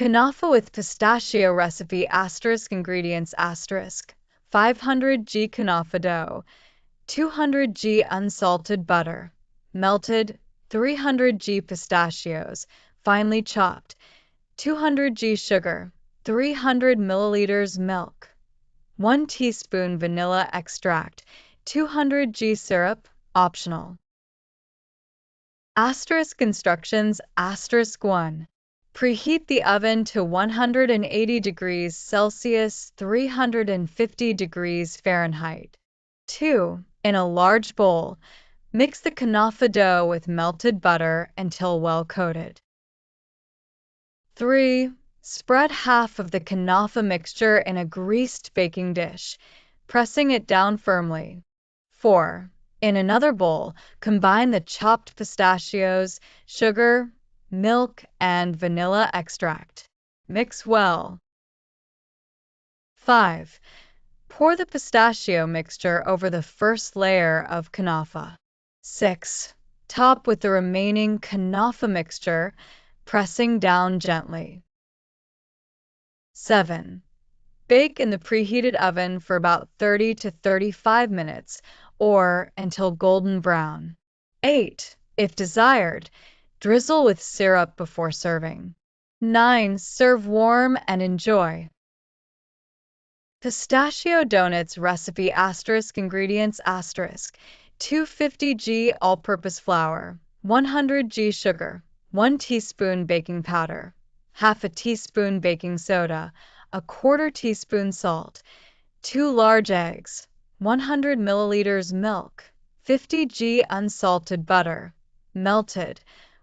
Kunafa with pistachio recipe * ingredients * 500 g kunafa dough, 200 g unsalted butter, melted, 300 g pistachios, finely chopped, 200 g sugar, 300 milliliters milk, 1 teaspoon vanilla extract, 200 g syrup, optional. Instructions *1. Preheat the oven to 180 degrees Celsius, 350 degrees Fahrenheit. 2. In a large bowl, mix the kunafa dough with melted butter until well coated. 3. Spread half of the kunafa mixture in a greased baking dish, pressing it down firmly. 4. In another bowl, combine the chopped pistachios, sugar, milk, and vanilla extract. Mix well. 5. Pour the pistachio mixture over the first layer of kunafa. 6. Top with the remaining kunafa mixture, pressing down gently. 7. Bake in the preheated oven for about 30 to 35 minutes or until golden brown. 8. If desired, drizzle with syrup before serving. 9. Serve warm and enjoy. Pistachio Donuts recipe * ingredients * 250 g all-purpose flour, 100 g sugar, 1 teaspoon baking powder, half a teaspoon baking soda, a quarter teaspoon salt, 2 large eggs, 100 milliliters milk, 50 g unsalted butter, melted,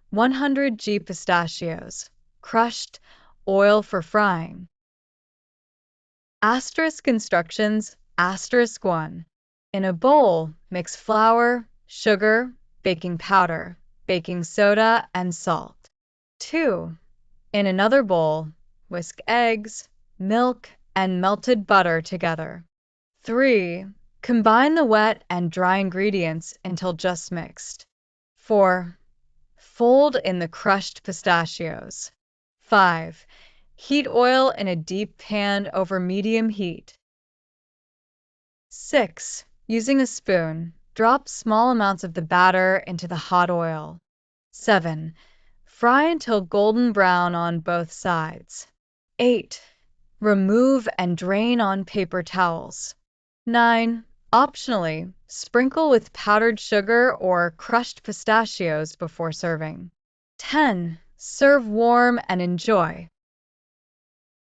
100 g pistachios, crushed, oil for frying. Instructions *1. In a bowl, mix flour, sugar, baking powder, baking soda, and salt. 2. In another bowl, whisk eggs, milk, and melted butter together. 3. Combine the wet and dry ingredients until just mixed. 4. Fold in the crushed pistachios. 5. Heat oil in a deep pan over medium heat. 6. Using a spoon, drop small amounts of the batter into the hot oil. 7. Fry until golden brown on both sides. 8. Remove and drain on paper towels. 9. Optionally, sprinkle with powdered sugar or crushed pistachios before serving. 10. Serve warm and enjoy.